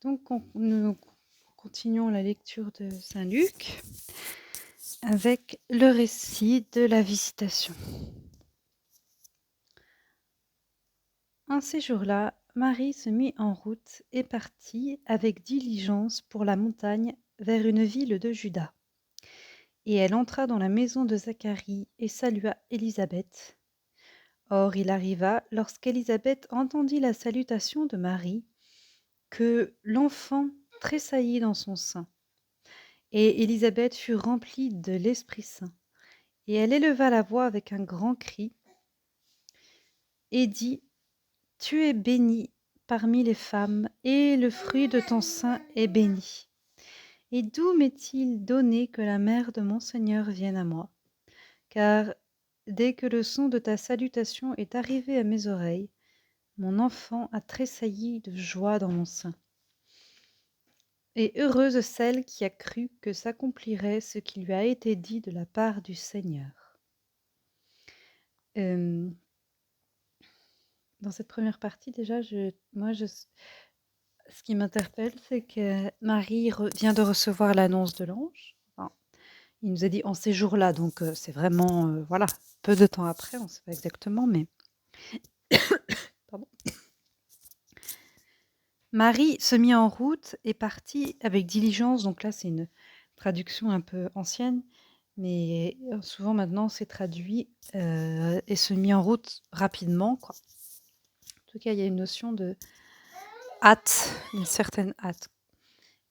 Donc, nous continuons la lecture de Saint Luc avec le récit de la visitation. En ces jours-là, Marie se mit en route et partit avec diligence pour la montagne vers une ville de Juda. Et elle entra dans la maison de Zacharie et salua Élisabeth. Or il arriva, lorsqu'Élisabeth entendit la salutation de Marie, que l'enfant tressaillit dans son sein. Et Élisabeth fut remplie de l'Esprit Saint. Et elle éleva la voix avec un grand cri et dit: Tu es bénie parmi les femmes, et le fruit de ton sein est béni. Et d'où m'est-il donné que la mère de mon Seigneur vienne à moi? Car dès que le son de ta salutation est arrivé à mes oreilles, mon enfant a tressailli de joie dans mon sein. Et heureuse celle qui a cru que s'accomplirait ce qui lui a été dit de la part du Seigneur. Dans cette première partie, déjà, ce qui m'interpelle, c'est que Marie vient de recevoir l'annonce de l'ange. Enfin, il nous a dit en ces jours-là, donc c'est vraiment, voilà, peu de temps après, on ne sait pas exactement, mais pardon. Marie se mit en route et partit avec diligence. Donc là, c'est une traduction un peu ancienne, mais souvent maintenant, c'est traduit et se mit en route rapidement, quoi. En tout cas, il y a une notion de hâte, une certaine hâte.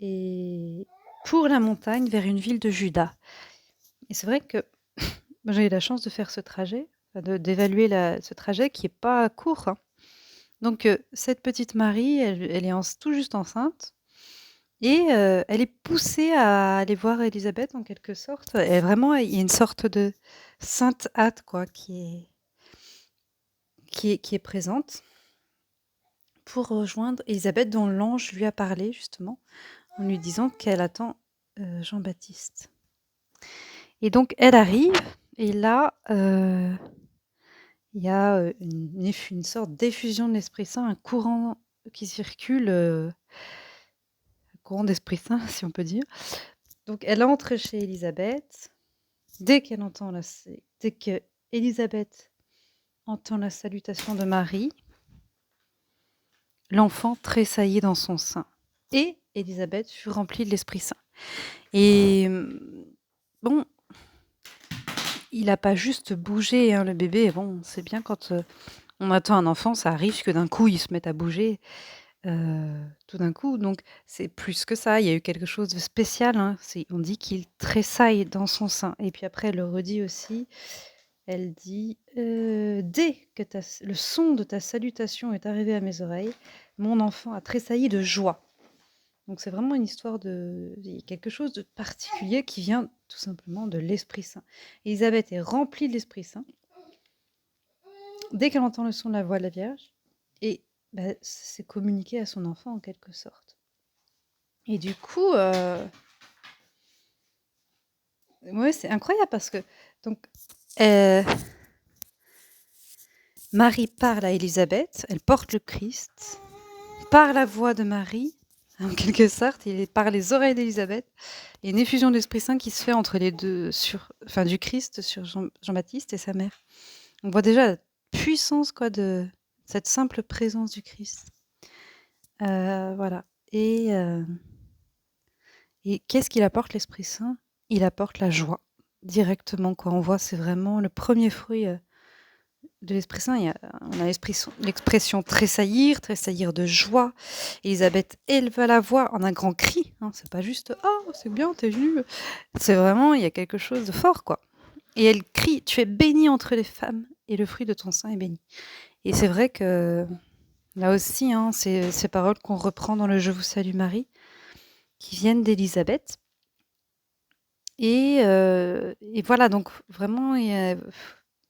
Et pour la montagne, vers une ville de Juda. Et c'est vrai que moi, j'ai eu la chance de faire ce trajet, d'évaluer ce trajet qui n'est pas court, hein. Donc, cette petite Marie, elle est tout juste enceinte. Et elle est poussée à aller voir Élisabeth en quelque sorte. Et vraiment, il y a une sorte de sainte hâte, quoi, qui est présente pour rejoindre Élisabeth, dont l'ange lui a parlé justement en lui disant qu'elle attend Jean-Baptiste. Et donc elle arrive, et là, il y a une sorte d'effusion de l'Esprit Saint, un courant qui circule, un courant d'Esprit Saint, si on peut dire. Donc elle entre chez Élisabeth. Dès que Élisabeth entend la salutation de Marie, l'enfant tressaillit dans son sein. Et Élisabeth fut remplie de l'Esprit Saint. Et bon, il n'a pas juste bougé, hein, le bébé. Bon, c'est bien quand on attend un enfant, ça arrive que d'un coup, il se mette à bouger. Tout d'un coup, donc c'est plus que ça. Il y a eu quelque chose de spécial, hein. On dit qu'il tressaille dans son sein. Et puis après, elle le redit aussi. Elle dit: «Dès que le son de ta salutation est arrivé à mes oreilles, mon enfant a tressailli de joie». Donc c'est vraiment une histoire il y a quelque chose de particulier qui vient tout simplement de l'Esprit Saint. Élisabeth est remplie de l'Esprit Saint dès qu'elle entend le son de la voix de la Vierge, et c'est communiqué à son enfant en quelque sorte. Et du coup, ouais, c'est incroyable parce que donc Marie parle à Élisabeth, elle porte le Christ, par la voix de Marie, en quelque sorte, et par les oreilles d'Élisabeth. Il y a une effusion d'Esprit Saint qui se fait entre les deux, du Christ sur Jean-Baptiste et sa mère. On voit déjà la puissance, quoi, de cette simple présence du Christ. Voilà. Et qu'est-ce qu'il apporte, l'Esprit Saint? Il apporte la joie, directement, quoi. On voit, c'est vraiment le premier fruit de l'Esprit Saint. On a l'expression tressaillir de joie. Élisabeth éleva la voix en un grand cri, hein. C'est pas juste « Oh, c'est bien, t'es venue ». C'est vraiment, il y a quelque chose de fort, quoi. Et elle crie « Tu es bénie entre les femmes, et le fruit de ton sein est béni ». Et c'est vrai que là aussi, hein, c'est ces paroles qu'on reprend dans le « Je vous salue Marie », qui viennent d'Élisabeth. Et voilà, donc vraiment, il y a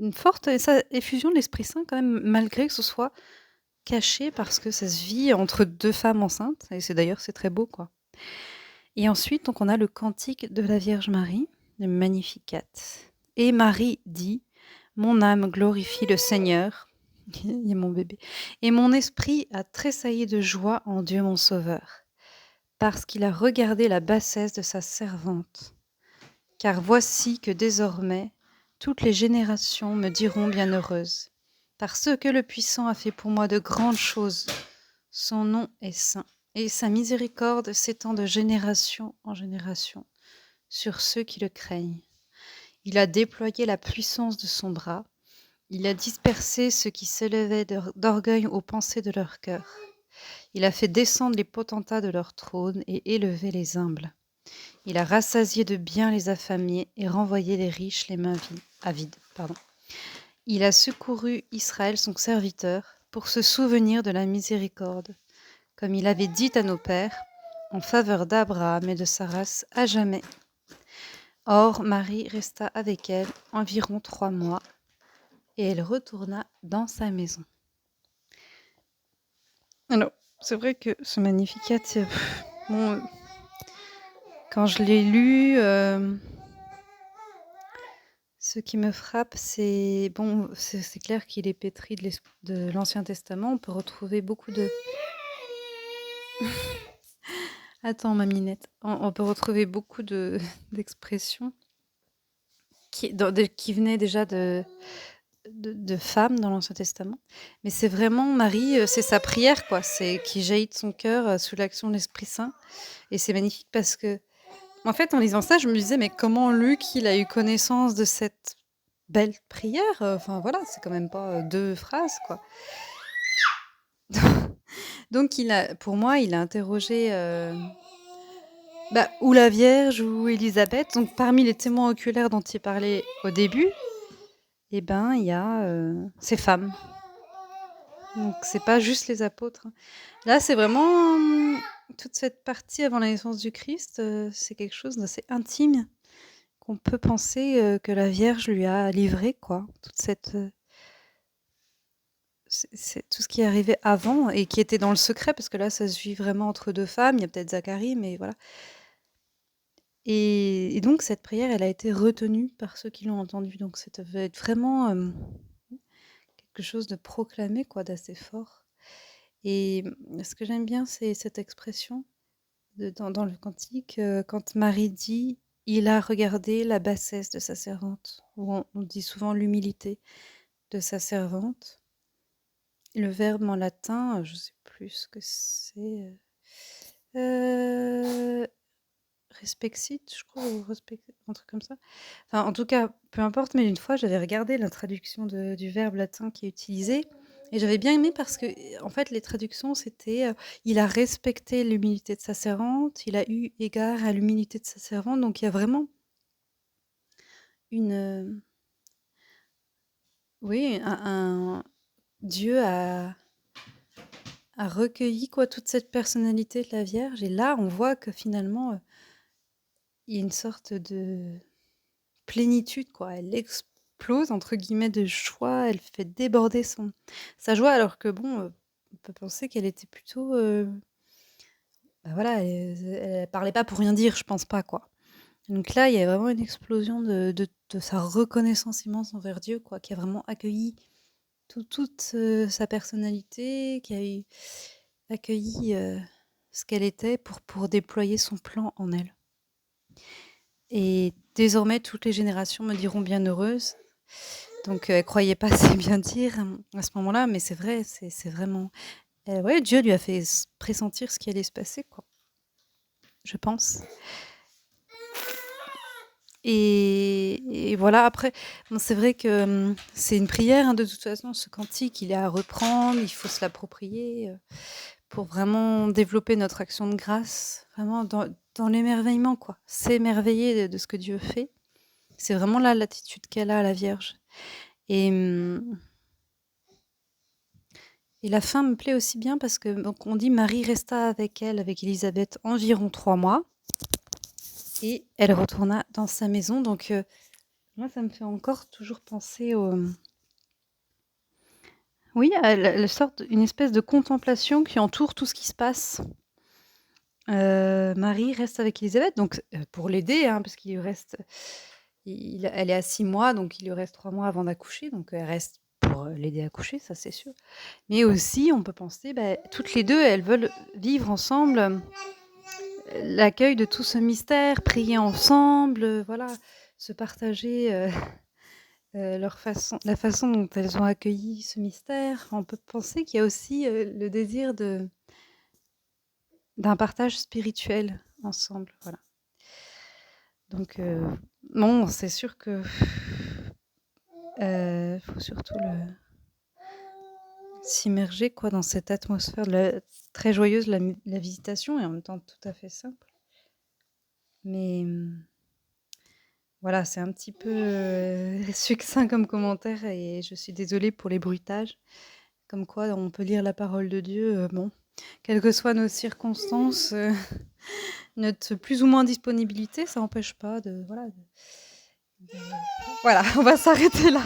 une forte effusion de l'Esprit Saint quand même, malgré que ce soit caché, parce que ça se vit entre 2 femmes enceintes, et c'est très beau, quoi. Et ensuite, donc on a le cantique de la Vierge Marie, le Magnificat. Et Marie dit: «Mon âme glorifie le Seigneur», il y a mon bébé, «et mon esprit a tressailli de joie en Dieu mon sauveur, parce qu'il a regardé la bassesse de sa servante. Car voici que désormais toutes les générations me diront bienheureuse, parce que le Puissant a fait pour moi de grandes choses. Son nom est saint, et sa miséricorde s'étend de génération en génération sur ceux qui le craignent. Il a déployé la puissance de son bras, il a dispersé ceux qui s'élevaient d'orgueil aux pensées de leur cœur. Il a fait descendre les potentats de leur trône et élevé les humbles. Il a rassasié de bien les affamés et renvoyé les riches les mains vides. Il a secouru Israël son serviteur pour se souvenir de la miséricorde, comme il avait dit à nos pères, en faveur d'Abraham et de sa race à jamais. Or, Marie resta avec elle environ 3 mois, et elle retourna dans sa maison. Alors, c'est vrai que ce Magnificat, quand je l'ai lu, ce qui me frappe, c'est clair qu'il est pétri de l'Ancien Testament. On peut retrouver beaucoup de... Attends, ma minette. On peut retrouver beaucoup d'expressions qui venaient déjà de femmes dans l'Ancien Testament. Mais c'est vraiment Marie, c'est sa prière, quoi. C'est qui jaillit de son cœur sous l'action de l'Esprit Saint. Et c'est magnifique parce que, en fait, en lisant ça, je me disais, mais comment Luc, il a eu connaissance de cette belle prière? Enfin, voilà, c'est quand même pas 2 phrases, quoi. Donc pour moi, il a interrogé, ou la Vierge ou Élisabeth. Donc parmi les témoins oculaires dont il parlait au début, il y a ces femmes. Donc c'est pas juste les apôtres. Là, c'est vraiment toute cette partie avant la naissance du Christ, c'est quelque chose d'assez intime qu'on peut penser que la Vierge lui a livré, quoi. Toute cette c'est tout ce qui est arrivé avant et qui était dans le secret, parce que là, ça se vit vraiment entre 2 femmes. Il y a peut-être Zacharie, mais voilà. Et donc cette prière, elle a été retenue par ceux qui l'ont entendue. Donc ça devait être vraiment quelque chose de proclamé, quoi, d'assez fort. Et ce que j'aime bien, c'est cette expression dans le cantique, quand Marie dit « Il a regardé la bassesse de sa servante », ou on dit souvent l'humilité de sa servante. Le verbe en latin, je ne sais plus ce que c'est. Respexit, je crois, ou un truc comme ça. Enfin, en tout cas, peu importe, mais une fois, j'avais regardé la traduction du verbe latin qui est utilisé, et j'avais bien aimé parce que, en fait, les traductions, c'était il a respecté l'humilité de sa servante, il a eu égard à l'humilité de sa servante. Donc, il y a vraiment une. Oui, Dieu a recueilli, quoi, toute cette personnalité de la Vierge, et là, on voit que finalement, il y a une sorte de plénitude, quoi. Elle explose, entre guillemets, de joie, elle fait déborder sa joie, alors que bon, on peut penser qu'elle était plutôt, voilà, elle parlait pas pour rien dire, je pense pas, quoi. Donc là, il y a vraiment une explosion de sa reconnaissance immense envers Dieu, quoi, qui a vraiment accueilli toute sa personnalité, qui a accueilli ce qu'elle était pour déployer son plan en elle. Et désormais, toutes les générations me diront bienheureuse. Donc, elle croyait pas si bien dire à ce moment-là, mais c'est vrai, c'est vraiment... ouais, Dieu lui a fait pressentir ce qui allait se passer, quoi. Je pense. Et voilà, après, bon, c'est vrai que c'est une prière, de toute façon, ce cantique, il est à reprendre, il faut se l'approprier pour vraiment développer notre action de grâce, vraiment dans l'émerveillement, quoi. S'émerveiller de ce que Dieu fait. C'est vraiment là l'attitude qu'elle a, la Vierge. Et la fin me plaît aussi bien parce que donc on dit Marie resta avec elle, avec Élisabeth, environ 3 mois. Et elle retourna dans sa maison. Donc, moi, ça me fait encore toujours penser oui, à une espèce de contemplation qui entoure tout ce qui se passe. Marie reste avec Élisabeth, donc pour l'aider, parce qu'il lui reste... elle est à 6 mois, donc il lui reste 3 mois avant d'accoucher. Donc, elle reste pour l'aider à accoucher, ça c'est sûr. Mais aussi, on peut penser, toutes les deux, elles veulent vivre ensemble l'accueil de tout ce mystère, prier ensemble, voilà, se partager, la façon dont elles ont accueilli ce mystère. On peut penser qu'il y a aussi, le désir d'un partage spirituel ensemble, voilà. Donc bon, c'est sûr que, faut surtout s'immerger quoi dans cette atmosphère très joyeuse, la visitation et en même temps tout à fait simple. Mais voilà, c'est un petit peu, succinct comme commentaire et je suis désolée pour les bruitages. Comme quoi on peut lire la parole de Dieu, bon, quelles que soient nos circonstances, notre plus ou moins disponibilité, ça n'empêche pas de voilà, on va s'arrêter là.